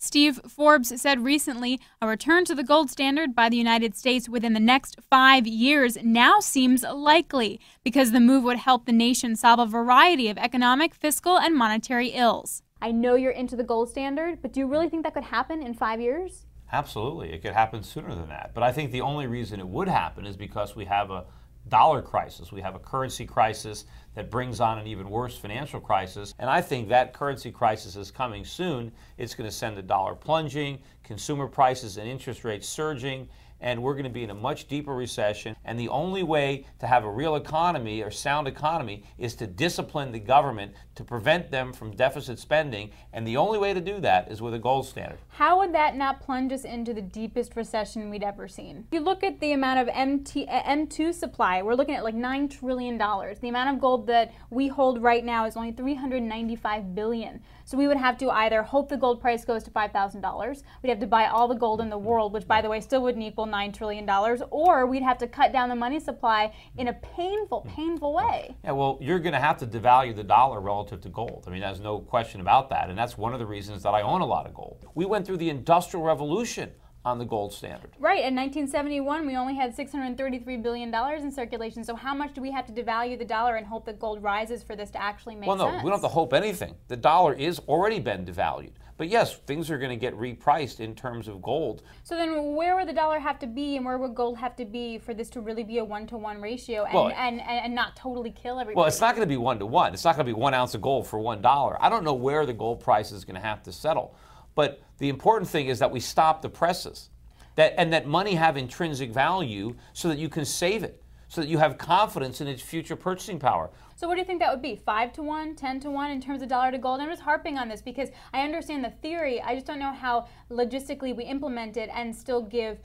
Steve Forbes said recently a return to the gold standard by the United States within the next 5 years now seems likely because the move would help the nation solve a variety of economic, fiscal, and monetary ills. I know you're into the gold standard, but do you really think that could happen in 5 years? Absolutely. It could happen sooner than that. But I think the only reason it would happen is because we have a dollar crisis. We have a currency crisis that brings on an even worse financial crisis. And I think that currency crisis is coming soon. It's going to send the dollar plunging, consumer prices and interest rates surging, and we're going to be in a much deeper recession. And the only way to have a real economy or sound economy is to discipline the government to prevent them from deficit spending. And the only way to do that is with a gold standard. How would that not plunge us into the deepest recession we'd ever seen? If you look at the amount of M2 supply, we're looking at like $9 trillion. The amount of gold that we hold right now is only $395 billion. So we would have to either hope the gold price goes to $5,000, we'd have to buy all the gold in the world, which by the way still wouldn't equal $9 trillion, or we'd have to cut down the money supply in a painful way. Yeah, well, you're going to have to devalue the dollar relative to gold. I mean, there's no question about that, and that's one of the reasons that I own a lot of gold. We went through the Industrial Revolution on the gold standard. Right, in 1971 we only had $633 billion in circulation, so how much do we have to devalue the dollar and hope that gold rises for this to actually make sense? Well, no, we don't have to hope anything. The dollar is already been devalued. But yes, things are going to get repriced in terms of gold. So then where would the dollar have to be and where would gold have to be for this to really be a 1-to-1 ratio and not totally kill everybody? Well, it's not going to be 1-to-1. It's not going to be 1 ounce of gold for $1. I don't know where the gold price is going to have to settle. But the important thing is that we stop the presses, and that money have intrinsic value so that you can save it, so that you have confidence in its future purchasing power. So what do you think that would be? 5-to-1, 10-to-1 in terms of dollar to gold? I'm just harping on this because I understand the theory. I just don't know how logistically we implement it and still give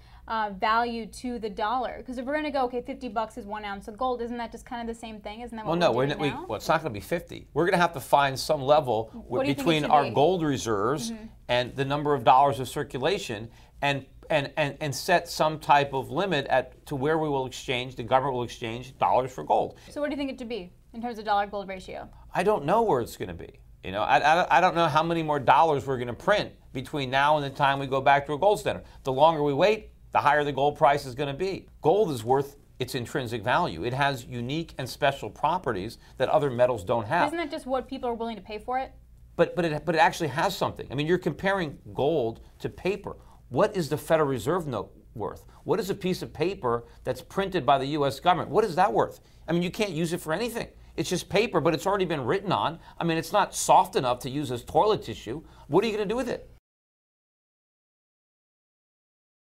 value to the dollar. Because if we're going to go, okay, $50 is 1 ounce of gold, isn't that just kind of the same thing? Isn't that what we're doing now? Well, it's not going to be 50. We're going to have to find some level between our gold reserves and the number of dollars of circulation and set some type of limit to where we will exchange, the government will exchange dollars for gold. So what do you think it should be in terms of dollar-gold ratio? I don't know where it's going to be. You know, I don't know how many more dollars we're going to print between now and the time we go back to a gold standard. The longer we wait, the higher the gold price is going to be. Gold is worth its intrinsic value. It has unique and special properties that other metals don't have. Isn't that just what people are willing to pay for it? But it actually has something. I mean, you're comparing gold to paper. What is the Federal Reserve note worth? What is a piece of paper that's printed by the U.S. government? What is that worth? I mean, you can't use it for anything. It's just paper, but it's already been written on. I mean, it's not soft enough to use as toilet tissue. What are you going to do with it?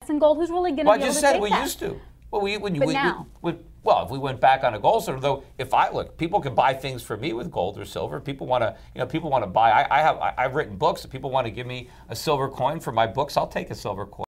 And gold, who's really going to be able to take that? Well, I just said we used to. Well, well, if we went back on a gold standard, though, look, people can buy things for me with gold or silver. People want to, buy. I've written books. If people want to give me a silver coin for my books, I'll take a silver coin.